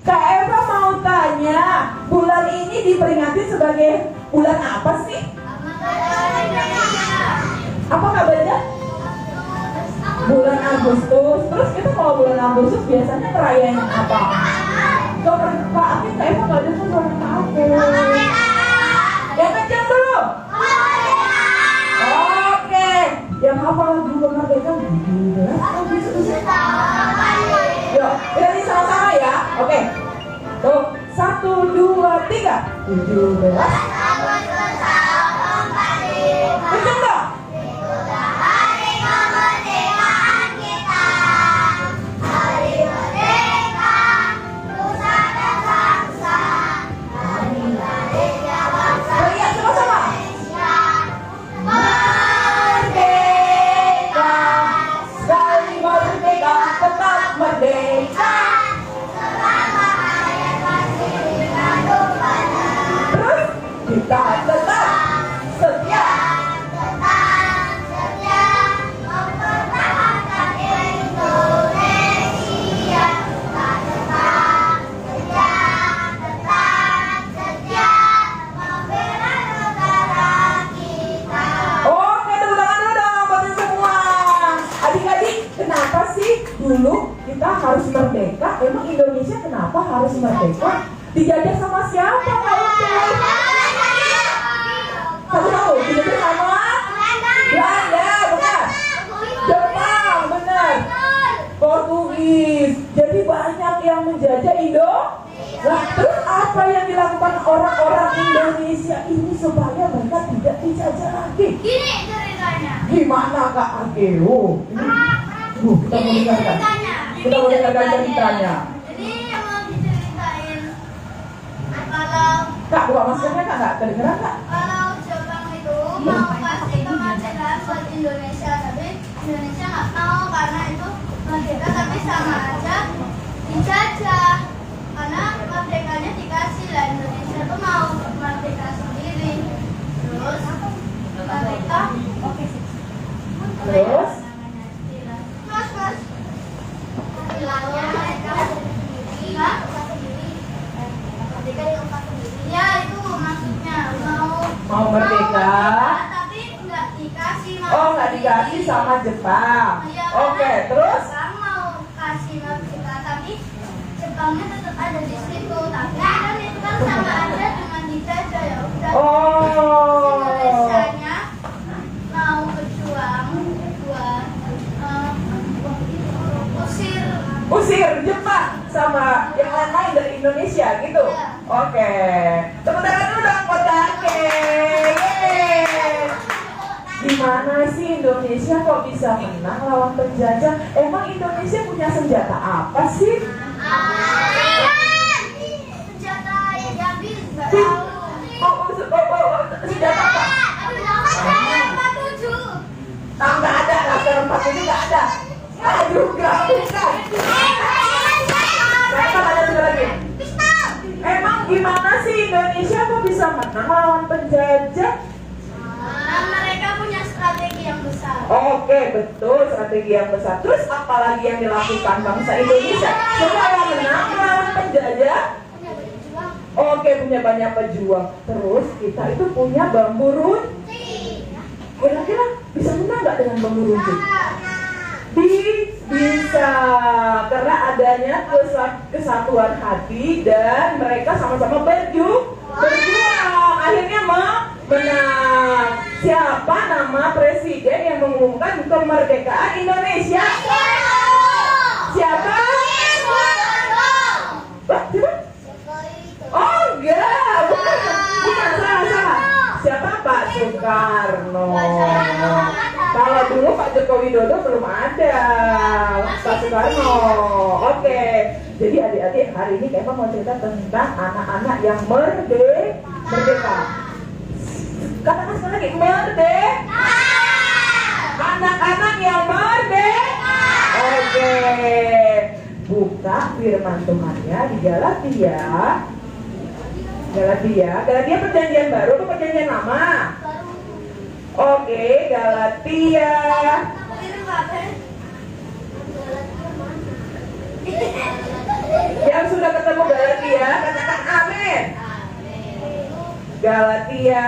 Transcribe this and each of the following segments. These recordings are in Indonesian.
Kak Eva mau tanya, bulan ini diperingati sebagai bulan apa sih? Apa Kak Baja? Bulan Agustus. Terus kita kalau bulan Agustus biasanya ngerayain apa? Pak Akin, Kak Eva nggak ada suara Kak Akin. Yang kencang dulu. Oke, yang hafal lagu kemerdekaan 17 Agustus. Yuk, kita sama-sama ya. Oke. Tuh, 1, 2, 3. 17 kencang dong. Kita tetap setia mempertahankan Indonesia. Tetap setia membela negara kita. Oke, tepuk tangan dulu dong buat semua. Adik-adik, kenapa sih dulu kita harus merdeka? Emang Indonesia kenapa harus merdeka? Dijajah sama siapa kalau Kamu tahu, dijajah sama Belanda, benar. Jepang, benar. Portugis. Jadi banyak yang menjajah Indo. Nah, terus apa yang dilakukan orang-orang Indonesia ini supaya mereka tidak dijajah lagi? Gini ceritanya. Gimana Kak Ageo? Kita mau dengarkan. Kita mau dengarkan ceritanya. Jadi yang mau diceritain kalau Kak, buka maskernya Kak, nggak kedengeran Kak? Jepang itu mau kasih kemerdekaan buat Indonesia, tapi Indonesia nggak mau karena itu merdeka tapi sama aja dijajah. Karena merdekanya dikasih lah, Indonesia tuh mau merdeka sendiri. Terus mereka Terus? Mas istilahnya mereka sendiri merdeka dilepas sendiri. Ya itu maksudnya Mau merdeka? tapi nggak dikasih. Oh, nggak dikasih sama Jepang. Iya, Oke, terus? Jepang mau kasih merdeka tapi Jepangnya tetap ada di situ. Tapi kan itu kan sama aja dengan dijajah, ya udah. Oh. Indonesianya mau berjuang buat Usir Jepang sama yang lain-lain dari Indonesia gitu. Iya. Oke. Tepuk tangan dulu dong buat Kake. Yeay. Gimana sih Indonesia kok bisa menang lawan penjajah? Emang Indonesia punya senjata apa sih? senjata yang diambil nggak Senjata apa? Nggak ada, laser 47 nggak ada. Aduh, nggak bukan. Kenapa ada satu lagi? Emang gimana sih Indonesia kok bisa menang lawan penjajah? mereka punya strategi yang besar. Oke, betul, strategi yang besar. Terus apa lagi yang dilakukan bangsa Indonesia supaya menang melawan penjajah? Oke, punya banyak pejuang. Terus kita itu punya bambu runcing. Kira-kira bisa menang nggak dengan bambu runcing? Bisa, karena adanya kesatuan hati dan mereka sama-sama berjuang. Akhirnya menang. Siapa nama presiden yang mengumumkan kemerdekaan Indonesia? Siapa? Wah, siapa? Oh enggak, bukan salah. Siapa? Pak Soekarno. Kalau dulu Pak Joko Widodo belum ada. Pak Soekarno. Oke. Jadi adik-adik, hari ini Keva mau cerita tentang anak-anak yang merdeka. Katakan sekali lagi, merdeka. Anak-anak yang merdeka. Oke. Buka firman Tuhannya di Galatia. Galatia perjanjian baru atau perjanjian lama? Oke, Galatia. Yang sudah ketemu Galatia Galatia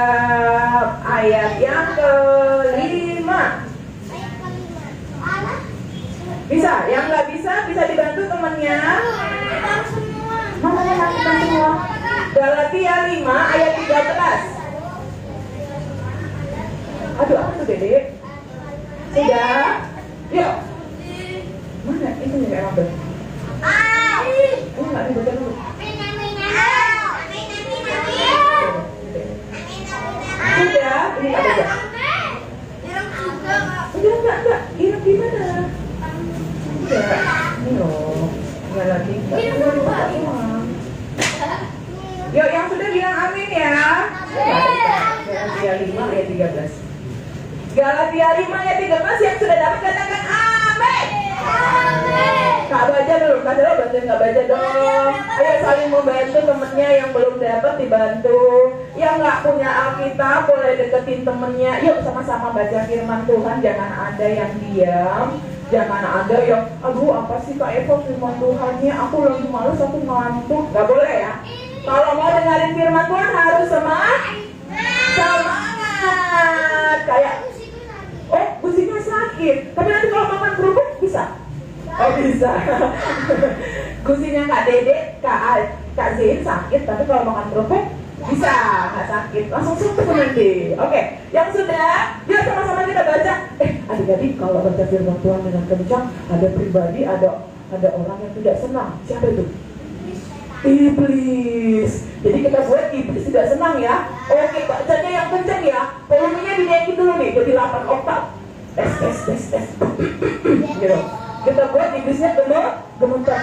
ayat yang ke-5. Bisa? Yang nggak bisa dibantu temannya. Mana yang kita semua? Galatia 5 ayat 13. Aduh, apa tuh Dede? Sudah? Yuk. Mana? Itu nih kayak apa? Oh, nggak dibaca dulu. Sudah? Ini nggak baca. Enggak. Irem gimana? Sudah. Ini loh. Nggak lagi. Nggak dibaca doang. Yuk, yang sudah bilang amin ya. Galatia 5 ayat 13. Galatia 5 ayat 13 yang sudah dapat katakan amin. Kak baca belum? Kak Dara bantuin Kak baca dong. Ayo saling membantu temennya yang belum dapat dibantu. Yang nggak punya Alkitab boleh deketin temennya. Yuk sama-sama baca firman Tuhan. Jangan ada yang diam. Jangan ada yang aduh apa sih Kak Eva firman Tuhannya. Aku lagi malas, aku ngantuk. Gak boleh ya. Kalau mau dengerin firman Tuhan harus semangat. Kayak gusinya sakit. Tapi nanti kalau makan kerupuk bisa. Oh bisa. Gusinya Kak Dede, Kak Zain sakit, tapi kalau makan kerupuk bisa, nggak sakit. Langsung sembuh nanti. Oke, yang sudah, yuk sama-sama kita baca. Adik-adik kalau baca firman Tuhan dengan kencang, ada pribadi, ada orang yang tidak senang. Siapa itu? Iblis. Jadi kita buat iblis tidak senang ya. Oke, bacanya yang kencang ya. Volumenya dinaikin dulu nih, jadi 8 oktav. Tes. Gitu. Kita buat iblisnya gemetar.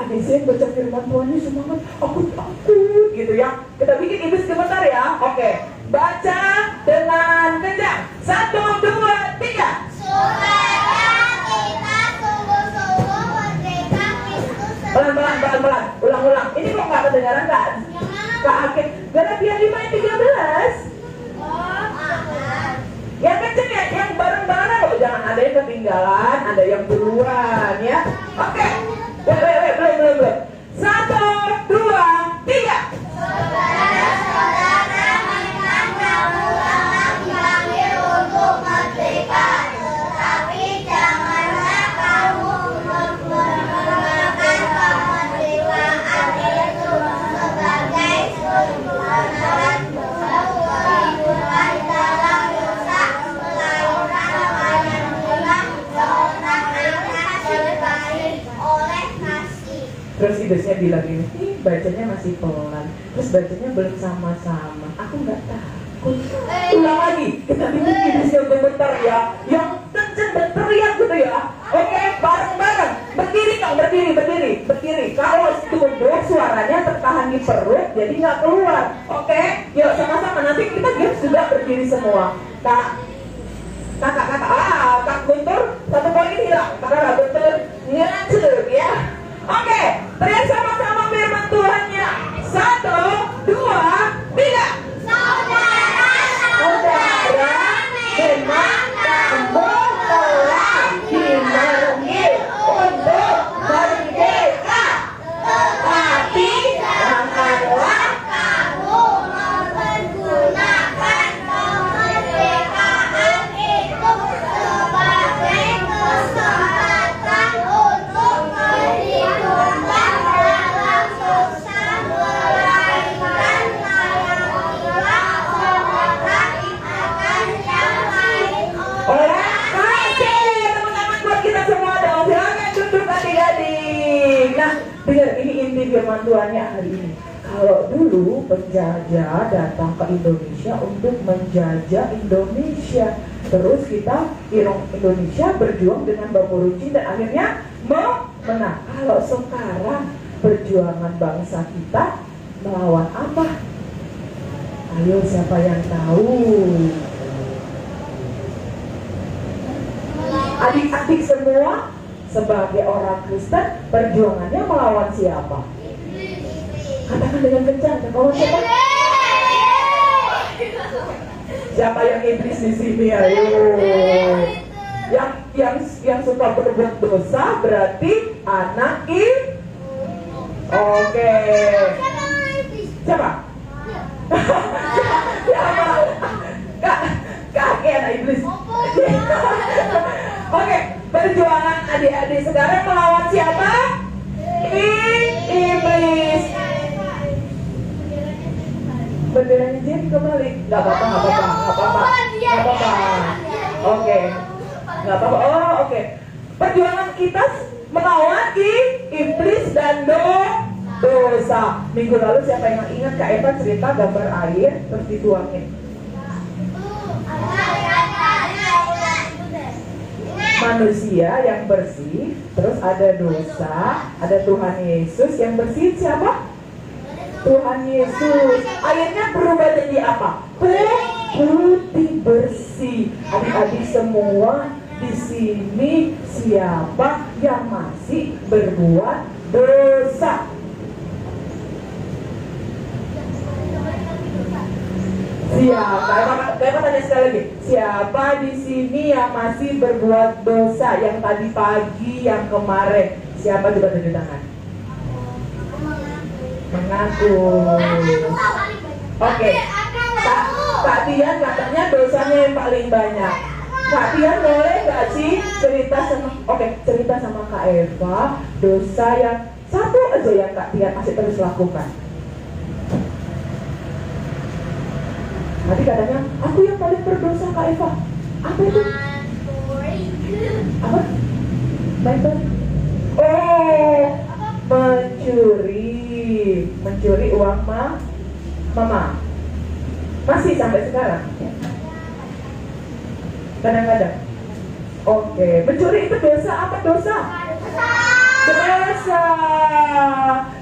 Adik saya baca firman Tuhan ini semangat. Aku takut gitu ya. Kita bikin iblis gemetar ya. Oke, baca dengan kencang. 1, 2, 3. Supaya kita sungguh-sungguh merdeka Kristus. Pelan. Ulang. Ini kok nggak kedengaran kan? Kak Akin. Galatia 5 ayat 13. Yang kenceng ya, yang bareng-bareng loh. Jangan ada yang ketinggalan, ada yang duluan ya. Oke. Belum. 1, 2, 3. Saudara-saudara, memang kamu telah dipanggil untuk merdeka, tetapi janganlah kamu menggunakan kemerdekaan itu sebagai kebenaran kehidupan dalam dosa, melainkan melayanilah seonak-onak dibaik oleh kasih. Terus iblisnya bilang ini, bacanya masih pelan. Terus bacanya belum sama-sama. Aku nggak takut. Ulang lagi. Kita bikin iblisnya gemetar ya. Yang kenceng dan teriak gitu ya. Oke, bareng-bareng. Berdiri. Kalau duduk suaranya tertahan di perut, jadi nggak keluar. Oke, yuk sama-sama. Nanti kita juga berdiri semua. Kak Guntur, 1 poin hilang. Karena Kak Guntur ngelanjut ya. Oke, teriak sama-sama firman Tuhannya. 1, 2, 3. Saudara, memang kamu telah dipanggil untuk merdeka, tetapi janganlah Kamu menggunakan kemerdekaan itu sebagai kesempatan untuk kehidupan dalam dosa, melainkan layanilah orang akan yang lain Orang kasih teman-teman buat kita semua dong. Silakan duduk adik-adik. Nah, dengar ini inti firman Tuhannya hari ini. Kalau dulu penjajah datang ke Indonesia untuk menjajah Indonesia, terus kita Indonesia berjuang dengan baku runcing dan akhirnya menang. Kalau sekarang perjuangan bangsa kita melawan apa? Ayo siapa yang tahu? Adik-adik semua sebagai orang Kristen perjuangannya melawan siapa? Katakan dengan kencang, melawan siapa? Siapa yang iblis di sini? Ayo. Yang suka berbuat dosa berarti anak Oke. Siapa? iblis. Opo. Oke, perjuangan adik-adik sekarang melawan siapa? Iblis. Benderanya Jerry kembali. Gak apa-apa, gak apa-apa, gak apa-apa, gak apa-apa. Oke, gak apa-apa. Oh, oke. Perjuangan kita melawan iblis dan dosa. Minggu lalu siapa yang ingat Kak Eva cerita gambar air terus dituangin? Manusia yang bersih, terus ada dosa, ada Tuhan Yesus yang bersih. Siapa? Tuhan Yesus. Airnya berubah jadi apa? Putih bersih. Adik-adik semua di sini siapa yang masih berbuat dosa? Siapa? Kayak tanya sekali lagi. Siapa di sini yang masih berbuat dosa? Yang tadi pagi, yang kemarin. Siapa? Coba tunjuk tangan. Mengaku. Oke. Kak Tian katanya dosanya yang paling banyak. Kak Tian boleh gak sih cerita sama Kak Eva dosa yang satu aja yang Kak Tian masih terus lakukan? Nanti katanya, aku yang paling berdosa Kak Eva. Apa itu? Apa? Baik. Oh, mencuri uang mama. Masih sampai sekarang? Kadang-kadang. Oke, mencuri itu dosa apa dosa? Dosa.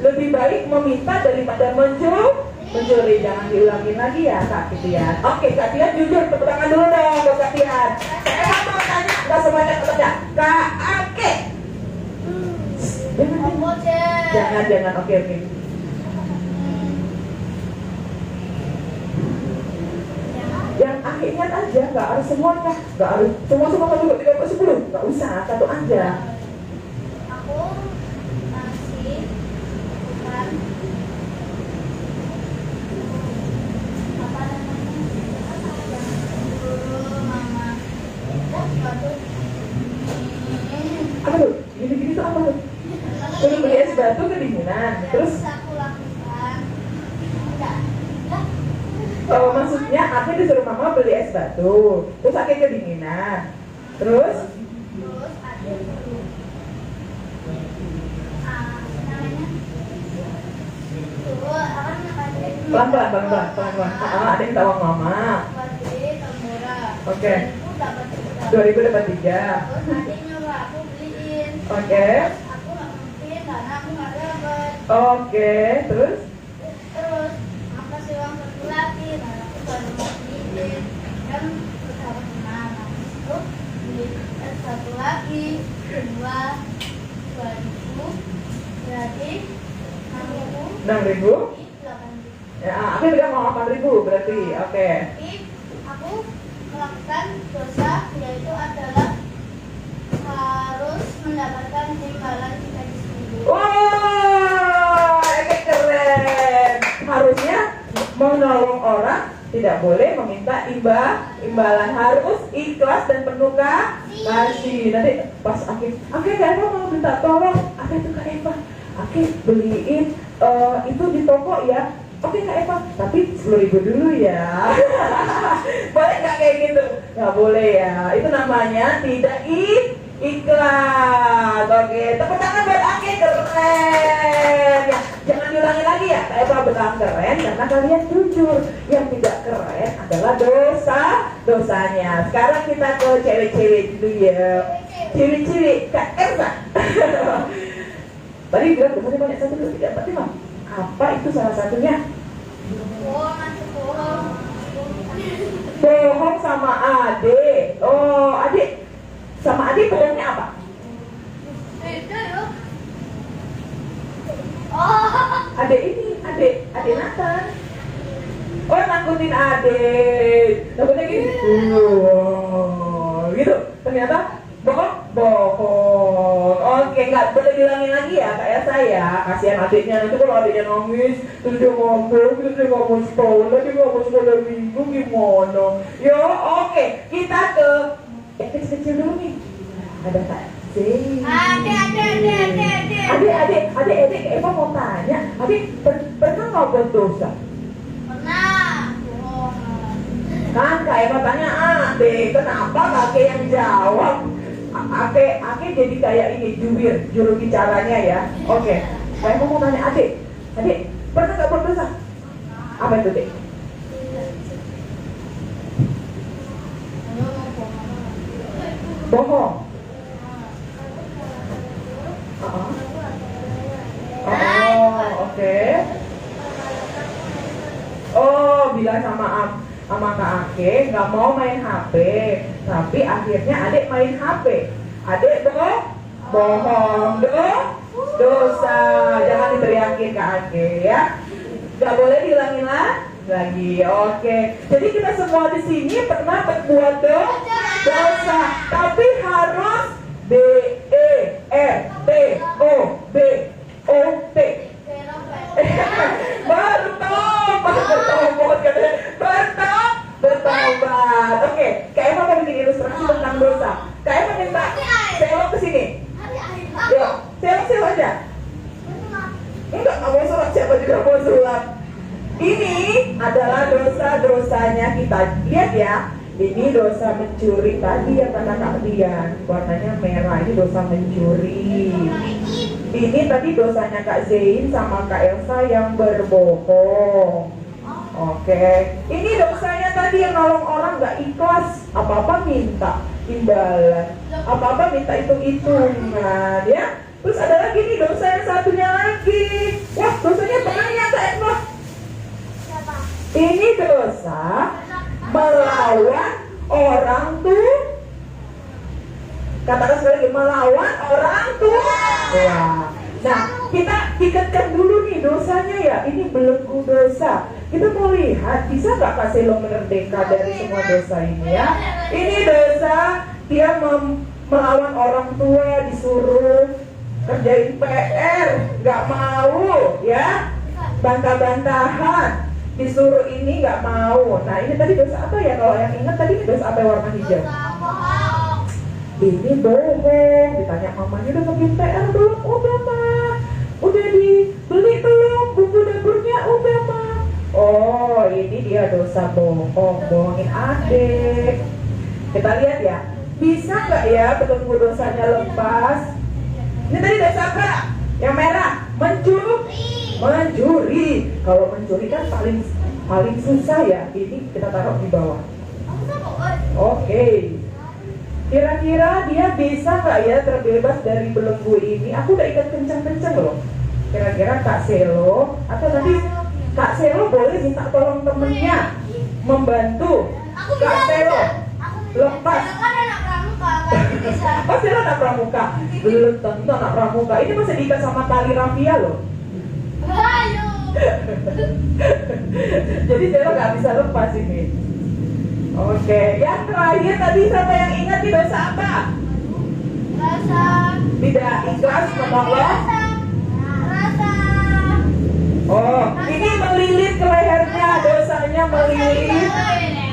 Lebih baik meminta daripada mencuri. Jangan diulangin lagi ya Kak Tian. Oke, Kak Tian jujur, tepuk tangan dulu dong buat Kak Tian. Saya mau tanya, nggak semuanya tanya. Kak Ake. Jangan. Oke. Yang akhirnya aja, nggak harus semuanya, nggak harus semua kalau 3/10, nggak usah, satu aja. Aku masih bukan apa namanya mama Apa tuh? Gini-gini tuh apa tuh? Udah beli es batu kedinginan, terus aku lakukan enggak. oh, maksudnya aku disuruh mama beli es batu, terus aku kedinginan, terus ada dulu namanya tuh akan pelan-pelan. Ada yang tahu mama. Oke. 2000 dapat 3. Terus adik nyuruh aku beliin. Oke. Aku nggak mungkin karena aku nggak dapat. Oke, terus aku kasih uang satu lagi, nah aku baru mau beliin dan bersama teman. Habis itu beli satu lagi, 2.000 berarti 6.000. 6.000. 8.000. Ya, aku bilang mau 8.000 berarti. Oke. Tapi aku melakukan dosa yaitu adalah harus mendapatkan imbalan jika disembunyi. Wah, keren. Harusnya menolong orang tidak boleh meminta imbalan, harus ikhlas dan penuh kasih. Nanti pas Kak Eva mau minta tolong, itu Kak Eva, beliin itu di toko ya. Oke Kak Eva, tapi 10.000 dulu ya. Boleh nggak kayak gitu? Nggak boleh ya. Itu namanya tidak ikhlas. Oke, tepuk tangan buat Ake, keren. Ya, jangan diulangi lagi ya. Kak Eva bilang keren karena kalian jujur. Yang tidak keren adalah dosanya. Sekarang kita ke cewek-cewek dulu ya. Cewek-cewek Kak Eva. Tadi bilang dosanya banyak, 1, 2, 3, 4, 5. Apa itu salah satunya? Bohong sama adik. Oh, adik sama adik bohongnya apa? Beda ya. Oh. Adik Nathan. Oh, nakutin adik. Nakutnya gini. Gitu. Ternyata bohong. Oke. nggak boleh bilangin lagi ya kayak saya. Kasihan adiknya, nanti kalau adiknya nangis terus dia ngomong, terus dia nggak mau sekolah minggu gimana? Yo, oke, kita ke kecil-kecil dulu nih. Ada Kak Zee. Adik, Eva mau tanya, adik pernah nggak buat dosa? Pernah. Kan Kak Eva tanya adik, kenapa kakek yang jawab? Ake jadi kayak ini juru bicaranya ya. Oke, saya mau tanya adik pernah nggak buat dosa? Apa itu dek? Bohong. Oh, oke. Oh, bilang sama Kak Ake nggak mau main HP, tapi akhirnya adik main HP. Adik bohong, dosa. Jangan diteriakin Kak Ake ya. Nggak boleh dihilangin lagi. Oke. Jadi kita semua di sini pernah berbuat dosa, tapi harus BERTOBOT. Bertobat. Oke, Kak Eva mau bikin ilustrasi tentang dosa. Kak Eva minta selok ke sini. Yuk, selok aja. Enggak mau sholat, siapa juga mau sholat. Ini adalah dosa-dosanya kita. Lihat ya, ini dosa mencuri tadi yang kata Kak Dian, warnanya merah, ini dosa mencuri. Ini tadi dosanya Kak Zain sama Kak Elsa yang berbohong. Oke, ini dosanya tadi yang nolong orang gak ikhlas, apa-apa minta imbalan, apa-apa minta hitung-hitungan ya. Terus ada lagi nih dosa yang satunya lagi. Wah, dosanya banyak Kak Eva. Ini dosa melawan orang tua. Katakan sekali lagi, melawan orang tua. Nah, kita ikatkan dulu nih dosanya ya. Ini belenggu dosa. Kita mau lihat, bisa nggak Kak Selo merdeka dari semua dosa ini ya? Ini dosa dia melawan orang tua, disuruh kerjain PR, nggak mau ya, bantah-bantahan, disuruh ini nggak mau. Nah ini tadi dosa apa ya? Kalau yang ingat tadi ini dosa apa yang warna hijau? Ini bohong. Ditanya mamanya udah ngerjain PR belum? Udah mah. Udah dibeli belum? Bumbu dapurnya udah mah. Oh ini dia dosa bohongin adik. Kita lihat ya, bisa nggak ya belenggu dosanya lepas? Ini tadi dosa apa? Yang merah, mencuri. Kalau mencuri kan paling susah ya. Ini kita taruh di bawah. Oke. Kira-kira dia bisa nggak ya terbebas dari belenggu ini? Aku udah ikat kencang-kencang loh. Kira-kira Kak Selo atau nanti Kak Selo boleh minta tolong temennya membantu Kak Selo lepas. Oh, Selo anak pramuka. Belum tentu anak pramuka. Ini masih diikat sama tali rafia loh. Jadi Selo nggak bisa lepas ini. Oke, yang terakhir tadi siapa yang ingat di dosa apa? Tidak ikhlas menolong. Oh, ini melilit ke lehernya, dosanya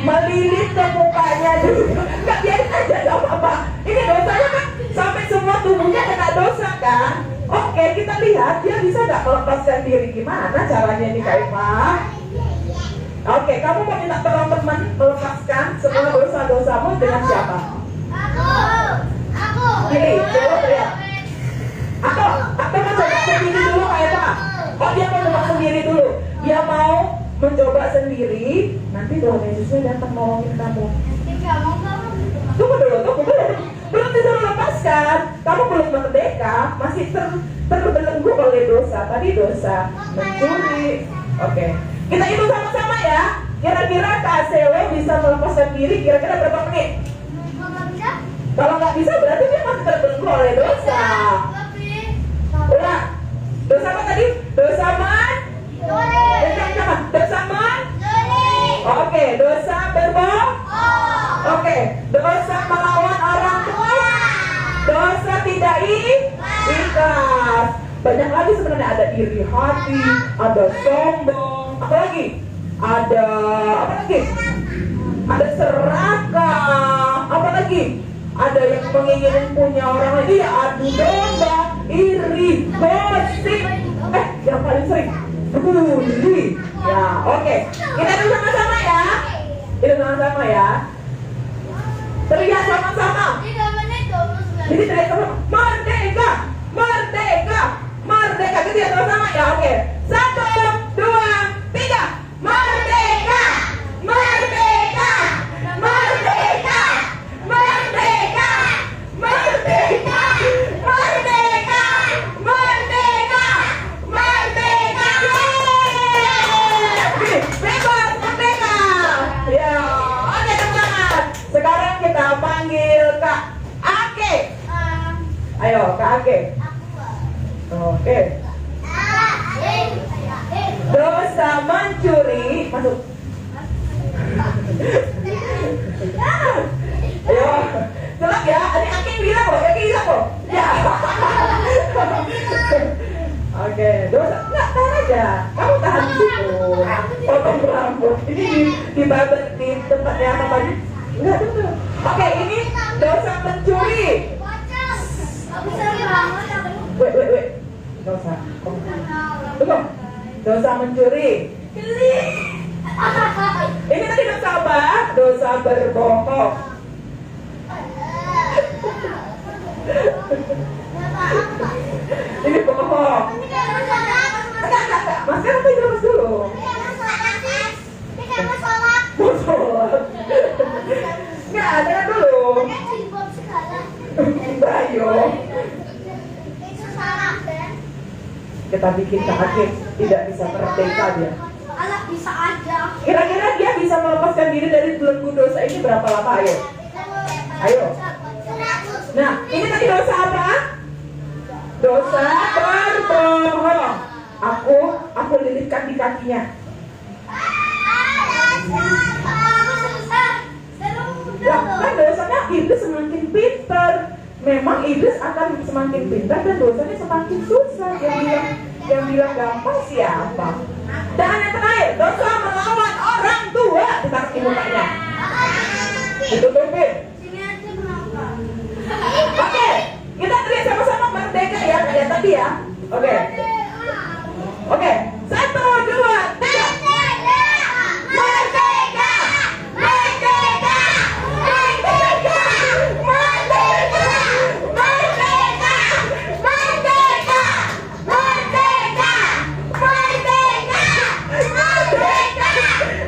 melilit ke mukanya dulu. Nggak, biarin aja, nggak apa-apa. Ini dosanya kan sampai semua tubuhnya kena dosa kan? Oke, kita lihat dia bisa nggak melepaskan diri. Gimana caranya nih Kak Eva? Oke, kamu mau minta tolong teman melepaskan semua dosa-dosamu dengan siapa? Aku. Pilih, jawab ya. Atau mau coba sendiri dulu Kak Eva? Oh, dia mau coba sendiri dulu. Dia mau mencoba sendiri. Nanti Tuhan Yesusnya datang nolongin kamu. Tunggu dulu. Belum disuruh lepaskan. Kamu belum merdeka, masih terbelenggu oleh dosa. Tadi dosa mencuri. Oke. Kita hitung sama-sama ya. Kira-kira Kak Selo bisa melepaskan diri kira-kira berapa menit? Kalau nggak bisa berarti dia masih terbelenggu oleh dosa. Ulang. Dosa apa tadi? Dosa Oke, dosa berbohong. Oke, dosa melawan orang tua. Dosa tidak ikhlas. lagi sebenarnya? Ada iri hati, ada sombong, apa lagi? Ada apa lagi? Ada serakah, apa lagi? Ada yang menginginkan punya orang lain, iya, adu domba, iri, gosip, yang paling sering bully. Ya, oke. Kita dulu sama-sama ya. Kita sama-sama ya. Teriak sama-sama. 3 menit 29. Jadi teriak sama, merdeka, merdeka, merdeka. Kita teriak sama-sama ya. Oke. 1, 2, 3. Merdeka, merdeka, merdeka, merdeka, merdeka, merdeka, merdeka, merdeka. Yeay! Bebas merdeka. Ya, oke teman-teman. Sekarang kita panggil Kak Ake. Ayo Kak Ake. Oke. Dosa mencuri masuk. Ayo, celak ya. Ini Ake bilang loh, Ake bilang loh. Ya. Oke, dosa nggak tahan aja. Kamu tahan di situ. Potong rambut. Ini di tempatnya apa tadi? Enggak betul. Oke, ini dosa mencuri. Wait. Dosa. Tunggu. Dosa mencuri. Ini tadi dosa apa? Dosa berbohong. Ini bohong. Mas kan apa jelas dulu? Mau sholat. Nggak, dengar dulu. Bayo. Kita bikin Kak Ake tidak bisa merdeka dia. Alah bisa aja. Kira-kira dia bisa melepaskan diri dari belenggu dosa ini berapa lama? Ayo. Ayo. Nah, ini tadi dosa apa? Dosa berbohong. Aku lilitkan di kakinya. Ya, kan dosanya iblis semakin pintar. Memang iblis akan semakin pintar dan dosanya semakin susah. Yang bilang gampang siapa? Dan yang terakhir, dosa melawan orang tua. Ditaruh di mukanya. Ditutupin. Oke, kita teriak sama-sama merdeka ya, kayak tadi ya. Oke. 1, 2, 3. Merdeka! Merdeka! Merdeka! Merdeka! Merdeka! Merdeka! Merdeka!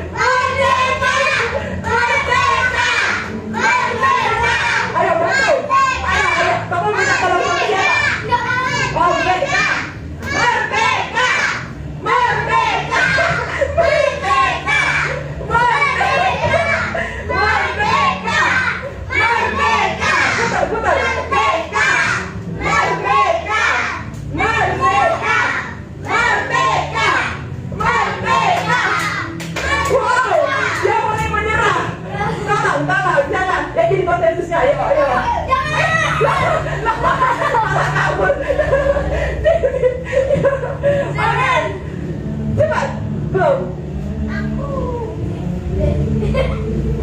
Merdeka! Merdeka! Merdeka! Merdeka! Ayo bantu. Ayo. Kamu minta tolong sama siapa? Oh, merdeka! Merdeka! Merdeka! Merdeka! Merdeka! Merdeka! Merdeka! Putar. Merdeka! Merdeka! Merdeka! Merdeka! Merdeka! Wow! Dia mulai menyerah. Entahlah, jangan. Ya jadi konsensusnya. Ayo. Malah kabur. Oke. Cepat. Belum.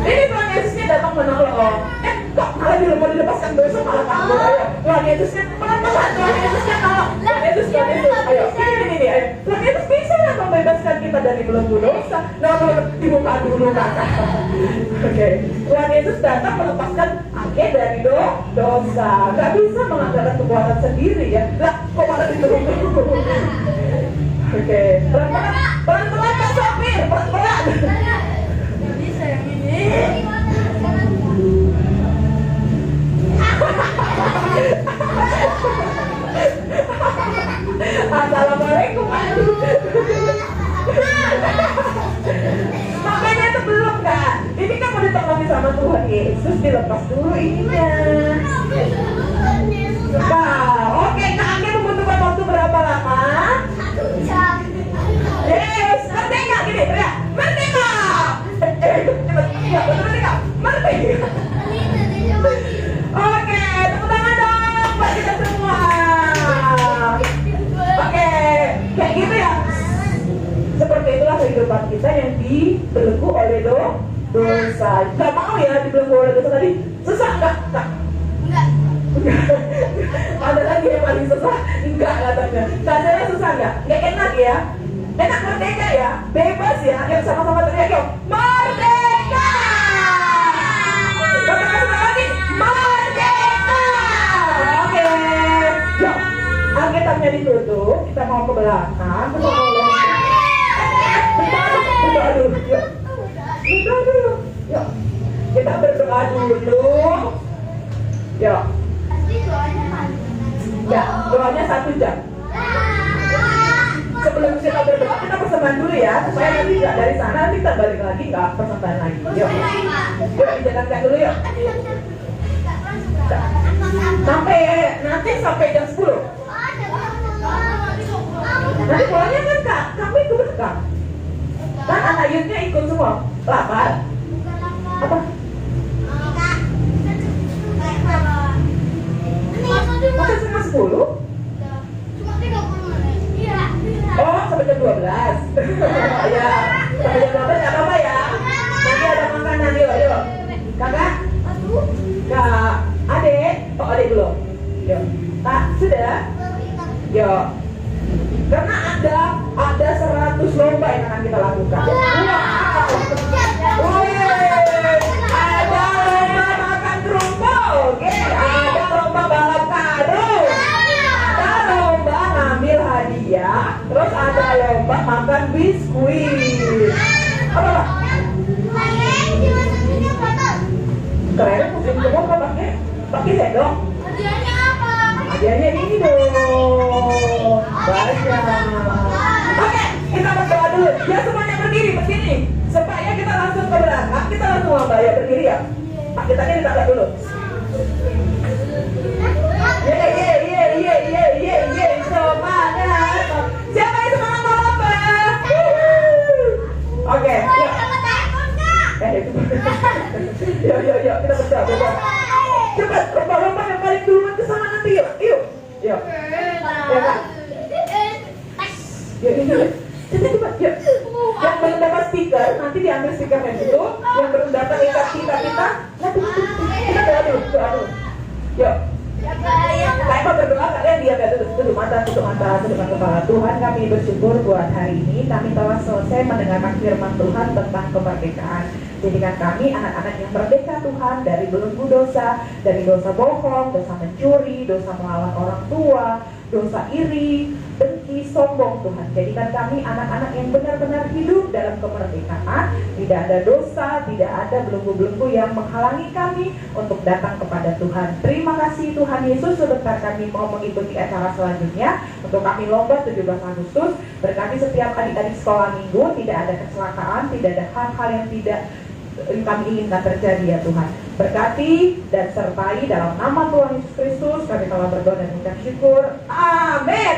Ini Tuhan Yesusnya datang menolong. Kok malah mau dilepaskan dosa malah kabur. Ayo. Tuhan Yesusnya pelan-pelan. Tuhan Yesusnya nolong. Tuhan Yesus. Ayo. Ini. Ayo. Tuhan Yesus bisa nggak membebaskan kita dari belenggu dosa? No, dibuka dulu kakak. Oke. Tuhan Yesus datang melepaskan Ake dari dosa. Gak bisa mengandalkan kekuatan sendiri ya. Lah, kok malah diturun-turun? Oke. Pelan-pelan Kak Sopir. Pelan-pelan. Gak bisa yang ini. Assalamualaikum. Makanya itu belum Kak. Ini kan mau ditolongin sama Tuhan Yesus, dilepas dulu ininya. Nah, oke Kak Ake membutuhkan waktu berapa lama? 1 jam. Yes, merdeka gini, teriak. Merdeka! Cepat, ya, merdeka, merdeka. Oke, tepuk tangan dong buat kita semua. Oke, depan kita yang dibelenggu oleh dosa. Gak mau ya dibelenggu oleh dosa tadi. Susah nggak? Enggak. Ada lagi yang paling susah? Enggak katanya. Katanya susah nggak? Nggak enak ya? Enak merdeka ya? Bebas ya? Yang sama-sama teriak yuk, merdeka! Katakan sekali lagi, merdeka! Oke. Yuk, Alkitabnya ditutup. Kita mau ke belakang. Kita mau berdoa dulu. Yuk. Berdoa dulu. Yuk. Kita berdoa dulu. Yuk. Pasti doanya panjang. Ya, doanya 1 jam. Sebelum kita berdoa, kita persembahan dulu ya, supaya nanti nggak dari sana, nanti kita balik lagi nggak persembahan lagi. Yuk, yuk dijalankan dulu yuk. Sampai nanti sampai jam 10. Nanti pulangnya kan kak, kami ikut kak. Kan anak youthnya ikut semua. Lapar? Apa? Masa cuma 10? Cuma 30 menit. Iya. Oh, sampai jam 12. Ya, sampai jam 12 nggak apa-apa ya. Nanti ada makanan yuk, yuk. Kakak? Kak, adek? Oh, adek dulu. Yuk. Kak, sudah? Yuk. Karena ada 100 lomba yang akan kita lakukan. Wow. Ada lomba makan kerupuk, oke? Ada lomba balap karung, ada lomba ngambil hadiah, terus ada lomba makan biskuit. Apa? Keren, musim semua kok pakai sendok. Hadiahnya apa? Hadiahnya ini dong. Banyak. Oke, kita berdoa dulu. Ya semuanya berdiri. Supaya kita langsung ke belakang, kita langsung lomba ya berdiri ya. Pak, kita ini ditaruh dulu. Ye, semangat. Siapa yang semangat mau lomba? Oke, yuk. Yuk, kita berdoa. Cepat, lomba yang paling duluan ke sana nanti yuk. Yuk. Ya Kak. Yuk. Cepat, yuk. Yang belum dapat stiker, nanti diambil stikernya dulu. Yang belum dapat ikat kita. Nanti kita doa dulu. Yuk. Saya berdoa, kalian diam ya, tutup mata, tutup kepala. Tuhan, kami bersyukur buat hari ini. Kami telah selesai mendengarkan firman Tuhan tentang kemerdekaan. Jadikan kami anak-anak yang merdeka Tuhan dari belenggu dosa, dari dosa bohong, dosa mencuri, dosa melawan orang tua, dosa iri, dengki, sombong Tuhan. Jadikan kami anak-anak yang benar-benar hidup dalam kemerdekaan. Tidak ada dosa, tidak ada belenggu-belenggu yang menghalangi kami untuk datang kepada Tuhan. Terima kasih Tuhan Yesus. Sebentar kami mau mengikuti acara selanjutnya. Untuk kami lomba 17 Agustus. Berkati setiap adik-adik sekolah minggu. Tidak ada kecelakaan, tidak ada hal-hal yang tidak kami inginkan terjadi ya Tuhan. Berkati dan sertai dalam nama Tuhan Yesus Kristus. Kami telah berdoa dan mengucap syukur. Amin.